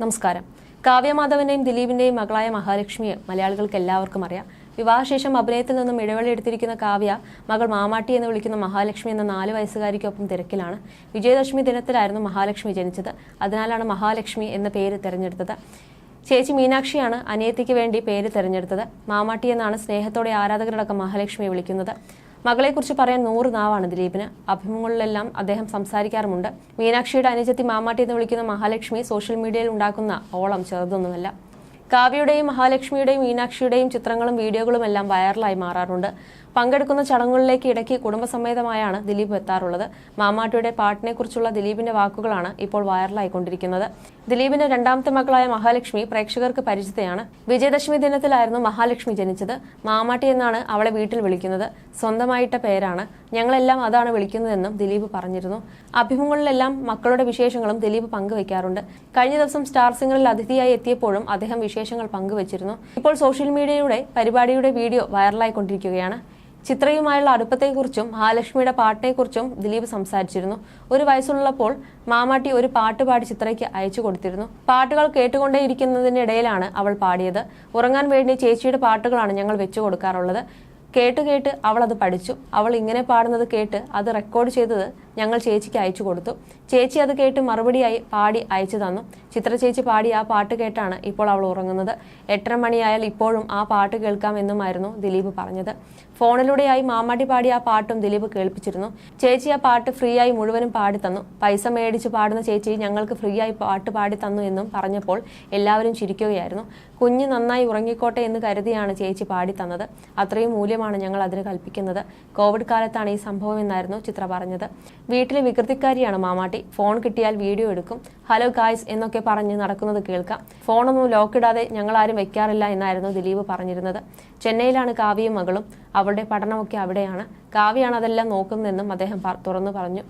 നമസ്കാരം. കാവ്യമാധവന്റെയും ദിലീപിന്റെയും മകളായ മഹാലക്ഷ്മിയെ മലയാളികൾക്ക് എല്ലാവർക്കും അറിയാം. വിവാഹശേഷം അഭിനയത്തിൽ നിന്നും ഇടവേളയെടുത്തിരിക്കുന്ന കാവ്യ മകൾ മാമാട്ടി എന്ന് വിളിക്കുന്ന മഹാലക്ഷ്മി എന്ന 4 വയസ്സുകാരിക്കൊപ്പം തിരക്കിലാണ്. വിജയദശമി ദിനത്തിലായിരുന്നു മഹാലക്ഷ്മി ജനിച്ചത്. അതിനാലാണ് മഹാലക്ഷ്മി എന്ന പേര് തിരഞ്ഞെടുത്തത്. ചേച്ചി മീനാക്ഷിയാണ് അനിയത്തിക്ക് വേണ്ടി പേര് തിരഞ്ഞെടുത്തത്. മാമാട്ടി എന്നാണ് സ്നേഹത്തോടെ ആരാധകരടക്കം മഹാലക്ഷ്മിയെ വിളിക്കുന്നത്. മകളെക്കുറിച്ച് പറയാൻ 100 നാവാണ് ദിലീപിന്. അഭിമുഖങ്ങളിലെല്ലാം അദ്ദേഹം സംസാരിക്കാറുമുണ്ട്. മീനാക്ഷിയുടെ അനുജത്തി മാമാട്ടി എന്ന് വിളിക്കുന്ന മഹാലക്ഷ്മി സോഷ്യൽ മീഡിയയിൽ ഉണ്ടാക്കുന്ന ഓളം ചെറുതൊന്നുമല്ല. കാവ്യയുടെയും മഹാലക്ഷ്മിയുടെയും മീനാക്ഷിയുടെയും ചിത്രങ്ങളും വീഡിയോകളും എല്ലാം വൈറലായി മാറാറുണ്ട്. പങ്കെടുക്കുന്ന ചടങ്ങുകളിലേക്ക് ഇടയ്ക്ക് കുടുംബസമേതമായാണ് ദിലീപ് എത്താറുള്ളത്. മാമാട്ടിയുടെ പാട്ടിനെക്കുറിച്ചുള്ള ദിലീപിന്റെ വാക്കുകളാണ് ഇപ്പോൾ വൈറലായിക്കൊണ്ടിരിക്കുന്നത്. ദിലീപിന്റെ രണ്ടാമത്തെ മകളായ മഹാലക്ഷ്മി പ്രേക്ഷകർക്ക് പരിചിതയാണ്. വിജയദശമി ദിനത്തിലായിരുന്നു മഹാലക്ഷ്മി ജനിച്ചത്. മാമാട്ടി എന്നാണ് അവളെ വീട്ടിൽ വിളിക്കുന്നത്. സ്വന്തമായിട്ട പേരാണ്. ഞങ്ങളെല്ലാം അതാണ് വിളിക്കുന്നതെന്നും ദിലീപ് പറഞ്ഞിരുന്നു. അഭിമുഖങ്ങളിലെല്ലാം മക്കളുടെ വിശേഷങ്ങളും ദിലീപ് പങ്കുവയ്ക്കാറുണ്ട്. കഴിഞ്ഞ ദിവസം സ്റ്റാർ സിംഗറിൽ അതിഥിയായി എത്തിയപ്പോഴും അദ്ദേഹം വിശേഷങ്ങൾ പങ്കുവച്ചിരുന്നു. ഇപ്പോൾ സോഷ്യൽ മീഡിയയുടെ പരിപാടിയുടെ വീഡിയോ വൈറലായിക്കൊണ്ടിരിക്കുകയാണ്. ചിത്രയുമായുള്ള അടുപ്പത്തെക്കുറിച്ചും മഹാലക്ഷ്മിയുടെ പാട്ടിനെക്കുറിച്ചും ദിലീപ് സംസാരിച്ചിരുന്നു. 1 വയസ്സുള്ളപ്പോൾ മാമാട്ടി ഒരു പാട്ട് പാടി ചിത്രയ്ക്ക് അയച്ചു കൊടുത്തിരുന്നു. പാട്ടുകൾ കേട്ടുകൊണ്ടേയിരിക്കുന്നതിനിടയിലാണ് അവൾ പാടിയത്. ഉറങ്ങാൻ വേണ്ടി ചേച്ചിയുടെ പാട്ടുകളാണ് ഞങ്ങൾ വെച്ചു കൊടുക്കാറുള്ളത്. കേട്ട് അവൾ അത് പഠിച്ചു. അവൾ ഇങ്ങനെ പാടുന്നത് കേട്ട് അത് റെക്കോർഡ് ചെയ്തത് ഞങ്ങൾ ചേച്ചിക്ക് അയച്ചു കൊടുത്തു. ചേച്ചി അത് കേട്ട് മറുപടിയായി പാടി അയച്ചു തന്നു. ചിത്ര ചേച്ചി പാടി ആ പാട്ട് കേട്ടാണ് ഇപ്പോൾ അവൾ ഉറങ്ങുന്നത്. 8:30 മണിയായാൽ ഇപ്പോഴും ആ പാട്ട് കേൾക്കാം എന്നുമായിരുന്നു ദിലീപ് പറഞ്ഞത്. ഫോണിലൂടെയായി മാമാട്ടി പാടിയ ആ പാട്ടും ദിലീപ് കേൾപ്പിച്ചിരുന്നു. ചേച്ചി ആ പാട്ട് ഫ്രീ ആയി മുഴുവനും പാടി തന്നു. പൈസ മേടിച്ച് പാടുന്ന ചേച്ചി ഞങ്ങൾക്ക് ഫ്രീ ആയി പാട്ട് പാടി തന്നു എന്നും പറഞ്ഞപ്പോൾ എല്ലാവരും ചിരിക്കുകയായിരുന്നു. കുഞ്ഞ് നന്നായി ഉറങ്ങിക്കോട്ടെ എന്ന് കരുതിയാണ് ചേച്ചി പാടി തന്നത്. അത്രയും മൂല്യമാണ് ഞങ്ങൾ അതിന് കൽപ്പിക്കുന്നത്. കോവിഡ് കാലത്താണ് ഈ സംഭവം എന്നായിരുന്നു ചിത്ര പറഞ്ഞത്. വീട്ടിലെ വികൃതിക്കാരിയാണ് മാമാട്ടി. ഫോൺ കിട്ടിയാൽ വീഡിയോ എടുക്കും. ഹലോ ഗായ്സ് എന്നൊക്കെ പറഞ്ഞ് നടക്കുന്നത് കേൾക്കാം. ഫോണൊന്നും ലോക്കിടാതെ ഞങ്ങൾ ആരും വെക്കാറില്ല എന്നായിരുന്നു ദിലീപ് പറഞ്ഞിരുന്നത്. ചെന്നൈയിലാണ് കാവ്യയും മകളും. അവളുടെ പഠനമൊക്കെ അവിടെയാണ്. കാവ്യയാണ് അതെല്ലാം നോക്കുന്നതെന്നും അദ്ദേഹം തുറന്നു പറഞ്ഞു.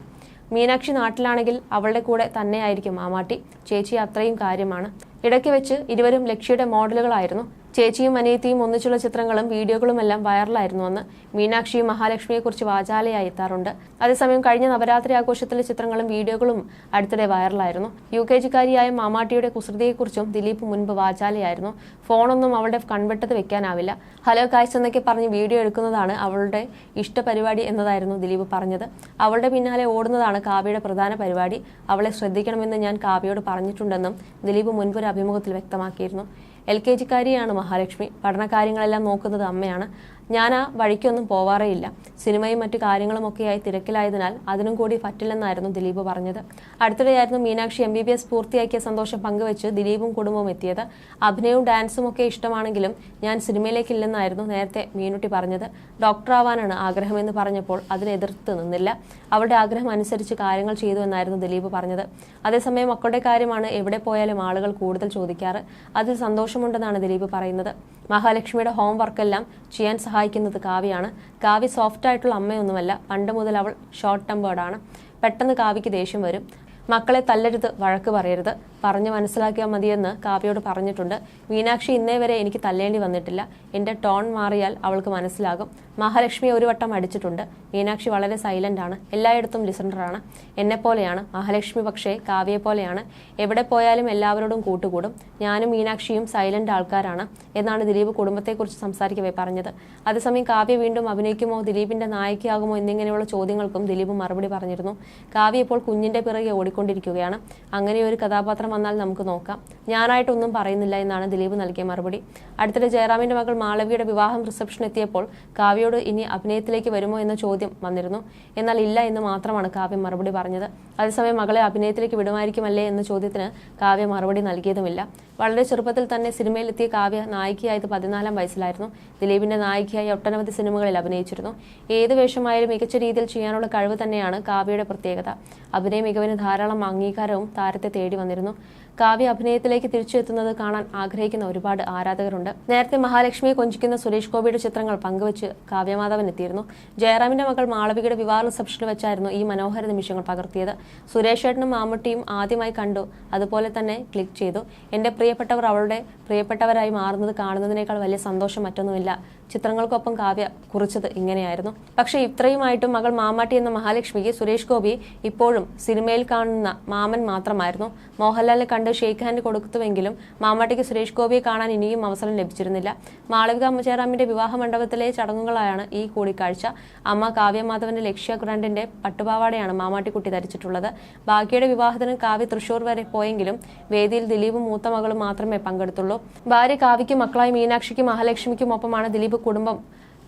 മീനാക്ഷി നാട്ടിലാണെങ്കിൽ അവളുടെ കൂടെ തന്നെയായിരിക്കും മാമാട്ടി. ചേച്ചി അത്രയും കാര്യമാണ്. ഇടയ്ക്ക് വെച്ച് ഇരുവരും ലക്ഷ്യയുടെ മോഡലുകളായിരുന്നു. ചേച്ചിയും അനിയത്തിയും ഒന്നിച്ചുള്ള ചിത്രങ്ങളും വീഡിയോകളുമെല്ലാം വൈറലായിരുന്നു അന്ന്. മീനാക്ഷിയും മഹാലക്ഷ്മിയെക്കുറിച്ച് വാചാലയായി എത്താറുണ്ട്. അതേസമയം കഴിഞ്ഞ നവരാത്രി ആഘോഷത്തിലെ ചിത്രങ്ങളും വീഡിയോകളും അടുത്തിടെ വൈറലായിരുന്നു. UKG-കാരിയായ മാമാട്ടിയുടെ കുസൃതിയെക്കുറിച്ചും ദിലീപ് മുൻപ് വാചാലയായിരുന്നു. ഫോണൊന്നും അവളുടെ കൺവെട്ടത്ത് വെക്കാനാവില്ല. ഹലോ ഗായ്സ് എന്നൊക്കെ പറഞ്ഞ് വീഡിയോ എടുക്കുന്നതാണ് അവളുടെ ഇഷ്ടപരിപാടി എന്നതായിരുന്നു ദിലീപ് പറഞ്ഞത്. അവളുടെ പിന്നാലെ ഓടുന്നതാണ് കാവ്യയുടെ പ്രധാന പരിപാടി. അവളെ ശ്രദ്ധിക്കണമെന്ന് ഞാൻ കാവ്യയോട് പറഞ്ഞിട്ടുണ്ടെന്നും ദിലീപ് മുൻപൊരു അഭിമുഖത്തിൽ വ്യക്തമാക്കിയിരുന്നു. LKG-കാരിയാണ് മഹാലക്ഷ്മി. പഠനകാര്യങ്ങളെല്ലാം നോക്കുന്നത് അമ്മയാണ്. ഞാൻ ആ വഴിക്കൊന്നും പോവാറേയില്ല. സിനിമയും മറ്റു കാര്യങ്ങളുമൊക്കെയായി തിരക്കിലായതിനാൽ അതിനും കൂടി പറ്റില്ലെന്നായിരുന്നു ദിലീപ് പറഞ്ഞത്. അടുത്തിടെയായിരുന്നു മീനാക്ഷി MBBS പൂർത്തിയാക്കിയ സന്തോഷം പങ്കുവെച്ച് ദിലീപും കുടുംബവും എത്തിയത്. അഭിനയവും ഡാൻസും ഒക്കെ ഇഷ്ടമാണെങ്കിലും ഞാൻ സിനിമയിലേക്കില്ലെന്നായിരുന്നു നേരത്തെ മീനുട്ടി പറഞ്ഞത്. ഡോക്ടറാവാനാണ് ആഗ്രഹമെന്ന് പറഞ്ഞപ്പോൾ അതിനെതിർത്ത് നിന്നില്ല. അവളുടെ ആഗ്രഹം അനുസരിച്ച് കാര്യങ്ങൾ ചെയ്തു എന്നായിരുന്നു ദിലീപ് പറഞ്ഞത്. അതേസമയം മക്കളുടെ കാര്യമാണ് എവിടെ പോയാലും ആളുകൾ കൂടുതൽ ചോദിക്കാറ്. അതിൽ സന്തോഷമുണ്ടെന്നാണ് ദിലീപ് പറയുന്നത്. മഹാലക്ഷ്മിയുടെ ഹോംവർക്കെല്ലാം ചെയ്യാൻ സഹായിക്കുന്നത് കാവ്യയാണ്. കാവ്യ സോഫ്റ്റ് ആയിട്ടുള്ള അമ്മയൊന്നുമല്ല. പണ്ട് മുതൽ അവൾ ഷോർട്ട് ടെമ്പേർഡാണ്. പെട്ടെന്ന് കാവ്യയ്ക്ക് ദേഷ്യം വരും. മക്കളെ തല്ലരുത്, വഴക്ക് പറയരുത്, പറഞ്ഞു മനസ്സിലാക്കിയാൽ മതിയെന്ന് കാവ്യയോട് പറഞ്ഞിട്ടുണ്ട്. മീനാക്ഷി ഇന്നേ വരെ എനിക്ക് തല്ലേണ്ടി വന്നിട്ടില്ല. എൻ്റെ ടോൺ മാറിയാൽ അവൾക്ക് മനസ്സിലാകും. മഹാലക്ഷ്മിയെ 1 വട്ടം അടിച്ചിട്ടുണ്ട്. മീനാക്ഷി വളരെ സൈലന്റ് ആണ്. എല്ലായിടത്തും ലിസണറാണ്. എന്നെപ്പോലെയാണ്. മഹാലക്ഷ്മി പക്ഷേ കാവ്യയെ പോലെയാണ്. എവിടെ പോയാലും എല്ലാവരോടും കൂട്ടുകൂടും. ഞാനും മീനാക്ഷിയും സൈലന്റ് ആൾക്കാരാണ് എന്നാണ് ദിലീപ് കുടുംബത്തെക്കുറിച്ച് സംസാരിക്കവേ പറഞ്ഞത്. അതേസമയം കാവ്യ വീണ്ടും അഭിനയിക്കുമോ, ദിലീപിന്റെ നായികയാകുമോ എന്നിങ്ങനെയുള്ള ചോദ്യങ്ങൾക്കും ദിലീപ് മറുപടി പറഞ്ഞിരുന്നു. കാവ്യ ഇപ്പോൾ കുഞ്ഞിന്റെ പിറകെ ഓടിക്കൊണ്ടിരിക്കുകയാണ്. അങ്ങനെ ഒരു കഥാപാത്രം വന്നാൽ നമുക്ക് നോക്കാം. ഞാനായിട്ടൊന്നും പറയുന്നില്ല എന്നാണ് ദിലീപ് നൽകിയ മറുപടി. അടുത്തിടെ ജയറാമിന്റെ മകൾ മാളവിയുടെ വിവാഹം റിസപ്ഷൻ എത്തിയപ്പോൾ കാവ്യയോട് ഇനി അഭിനയത്തിലേക്ക് വരുമോ എന്ന ചോദ്യം വന്നിരുന്നു. എന്നാൽ ഇല്ല എന്ന് മാത്രമാണ് കാവ്യ മറുപടി പറഞ്ഞത്. അതേസമയം മകളെ അഭിനയത്തിലേക്ക് വിടുമായിരിക്കുമല്ലേ എന്ന ചോദ്യത്തിന് കാവ്യ മറുപടി നൽകിയതുമില്ല. വളരെ ചെറുപ്പത്തിൽ തന്നെ സിനിമയിലെത്തിയ കാവ്യ നായികയായത് 14-ാം വയസ്സിലായിരുന്നു. ദിലീപിന്റെ നായികയായി ഒട്ടനവധി സിനിമകളിൽ അഭിനയിച്ചിരുന്നു. ഏത് വേഷമായാലും മികച്ച രീതിയിൽ ചെയ്യാനുള്ള കഴിവ് തന്നെയാണ് കാവ്യയുടെ പ്രത്യേകത. അഭിനയ മികവിന് ധാരാളം അംഗീകാരവും താരത്തെ തേടി വന്നിരുന്നു. കാവ്യ അഭിനയത്തിലേക്ക് തിരിച്ചെത്തുന്നത് കാണാൻ ആഗ്രഹിക്കുന്ന ഒരുപാട് ആരാധകരുണ്ട്. നേരത്തെ മഹാലക്ഷ്മിയെ കൊഞ്ചിക്കുന്ന സുരേഷ് ഗോപിയുടെ ചിത്രങ്ങൾ പങ്കുവച്ച് കാവ്യമാധവൻ എത്തിയിരുന്നു. ജയറാമിന്റെ മകൾ മാളവികയുടെ വിവാഹ റിസപ്ഷനിൽ വെച്ചായിരുന്നു ഈ മനോഹര നിമിഷങ്ങൾ പകർത്തിയത്. സുരേഷ് ഏട്ടനും മാമ്മൂട്ടിയും ആദ്യമായി കണ്ടു. അതുപോലെ തന്നെ ക്ലിക്ക് ചെയ്തു. എന്റെ പ്രിയപ്പെട്ടവർ അവളുടെ പ്രിയപ്പെട്ടവരായി മാറുന്നത് കാണുന്നതിനേക്കാൾ വലിയ സന്തോഷം മറ്റൊന്നുമില്ല. ചിത്രങ്ങൾക്കൊപ്പം കാവ്യ കുറിച്ചത് ഇങ്ങനെയായിരുന്നു. പക്ഷേ ഇത്രയുമായിട്ടും മകൾ മാമാട്ടി എന്ന മഹാലക്ഷ്മിക്ക് സുരേഷ് ഗോപി ഇപ്പോഴും സിനിമയിൽ കാണുന്ന മാമൻ മാത്രമായിരുന്നു. മോഹൻലാലിനെ കണ്ട് ഷേക്ക് ഹാൻഡ് കൊടുത്തുവെങ്കിലും മാമാട്ടിക്ക് സുരേഷ് ഗോപിയെ കാണാൻ ഇനിയും അവസരം ലഭിച്ചിരുന്നില്ല. മാളവിക ജയറാമിന്റെ വിവാഹ മണ്ഡപത്തിലെ ചടങ്ങുകളായാണ് ഈ കൂടിക്കാഴ്ച. അമ്മ കാവ്യമാധവന്റെ ലക്ഷ്യ ഗ്രാൻഡിന്റെ പട്ടുപാവാടയാണ് മാമാട്ടിക്കുട്ടി ധരിച്ചിട്ടുള്ളത്. ഭാഗ്യയുടെ വിവാഹത്തിന് കാവ്യ തൃശൂർ വരെ പോയെങ്കിലും വേദിയിൽ ദിലീപും മൂത്ത മകളും മാത്രമേ പങ്കെടുത്തുള്ളൂ. ഭാര്യ കാവ്യയ്ക്കും മക്കളായ മീനാക്ഷിക്കും മഹാലക്ഷ്മിക്കുമൊപ്പമാണ് ദിലീപ് കുടുംബം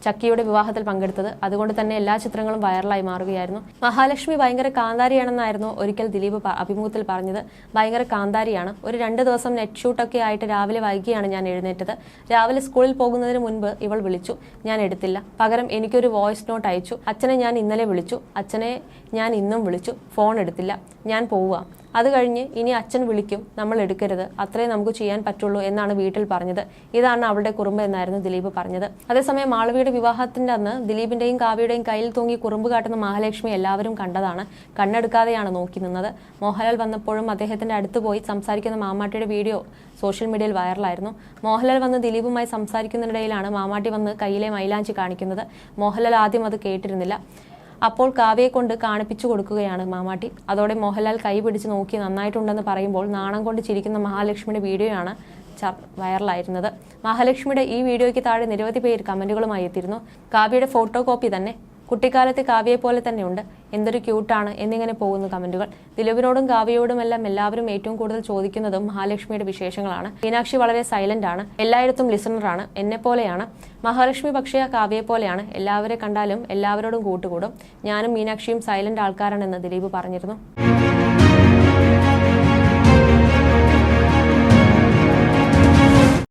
ചക്കിയുടെ വിവാഹത്തിൽ പങ്കെടുത്തത്. അതുകൊണ്ട് തന്നെ എല്ലാ ചിത്രങ്ങളും വൈറലായി മാറുകയായിരുന്നു. മഹാലക്ഷ്മി ഭയങ്കര കാന്താരിയാണെന്നായിരുന്നു ഒരിക്കൽ ദിലീപ് അഭിമുഖത്തിൽ പറഞ്ഞത്. ഭയങ്കര കാന്താരിയാണ്. ഒരു 2 ദിവസം നെറ്റ് ഷൂട്ടൊക്കെ ആയിട്ട് രാവിലെ വൈകിയാണ് ഞാൻ എഴുന്നേറ്റത്. രാവിലെ സ്കൂളിൽ പോകുന്നതിന് മുൻപ് ഇവൾ വിളിച്ചു, ഞാൻ എടുത്തില്ല. പകരം എനിക്കൊരു വോയിസ് നോട്ട് അയച്ചു. അച്ഛനെ ഞാൻ ഇന്നലെ വിളിച്ചു, അച്ഛനെ ഞാൻ ഇന്നും വിളിച്ചു, ഫോൺ എടുത്തില്ല, ഞാൻ പോവുക. അത് കഴിഞ്ഞ് ഇനി അച്ഛൻ വിളിക്കും, നമ്മൾ എടുക്കരുത്, അത്രേ നമുക്ക് ചെയ്യാൻ പറ്റുള്ളൂ എന്നാണ് വീട്ടിൽ പറഞ്ഞത്. ഇതാണ് അവളുടെ കുറുമ്പ് എന്നായിരുന്നു ദിലീപ് പറഞ്ഞത്. അതേസമയം മാളവിയുടെ വിവാഹത്തിന്റെ അന്ന് ദിലീപിന്റെയും കാവ്യയുടെയും കയ്യിൽ തൂങ്ങി കുറുമ്പ് കാട്ടുന്ന മഹാലക്ഷ്മി എല്ലാവരും കണ്ടതാണ്. കണ്ണെടുക്കാതെയാണ് നോക്കി നിന്നത്. മോഹൻലാൽ വന്നപ്പോഴും അദ്ദേഹത്തിന്റെ അടുത്ത് പോയി സംസാരിക്കുന്ന മാമാട്ടിയുടെ വീഡിയോ സോഷ്യൽ മീഡിയയിൽ വൈറലായിരുന്നു. മോഹൻലാൽ വന്ന് ദിലീപുമായി സംസാരിക്കുന്നതിനിടയിലാണ് മാമാട്ടി വന്ന് കയ്യിലെ മൈലാഞ്ചി കാണിക്കുന്നത്. മോഹൻലാൽ ആദ്യം അത് കേട്ടിരുന്നില്ല. അപ്പോൾ കാവ്യയെ കൊണ്ട് കാണിപ്പിച്ചു കൊടുക്കുകയാണ് മാമാട്ടി. അതോടെ മോഹൻലാൽ കൈ പിടിച്ച് നോക്കി നന്നായിട്ടുണ്ടെന്ന് പറയുമ്പോൾ നാണം കൊണ്ട് ചിരിക്കുന്ന മഹാലക്ഷ്മിയുടെ വീഡിയോയാണ് വൈറലായിരുന്നത്. മഹാലക്ഷ്മിയുടെ ഈ വീഡിയോയ്ക്ക് താഴെ നിരവധി പേര് കമന്റുകളുമായി എത്തിയിരുന്നു. കാവ്യയുടെ ഫോട്ടോ കോപ്പി തന്നെ, കുട്ടിക്കാലത്തെ കാവ്യയെ പോലെ തന്നെയുണ്ട്, എന്തൊരു ക്യൂട്ടാണ് എന്നിങ്ങനെ പോകുന്നു കമന്റുകൾ. ദിലീപിനോടും കാവ്യയോടുമെല്ലാം എല്ലാവരും ഏറ്റവും കൂടുതൽ ചോദിക്കുന്നതും മഹാലക്ഷ്മിയുടെ വിശേഷങ്ങളാണ്. മീനാക്ഷി വളരെ സൈലന്റ് ആണ്, എല്ലായിടത്തും ലിസണറാണ്, എന്നെ പോലെയാണ്. മഹാലക്ഷ്മി പക്ഷേ കാവ്യയെ പോലെയാണ്, എല്ലാവരെ കണ്ടാലും എല്ലാവരോടും കൂട്ടുകൂടും. ഞാനും മീനാക്ഷിയും സൈലന്റ് ആൾക്കാരാണെന്ന് ദിലീപ് പറഞ്ഞിരുന്നു.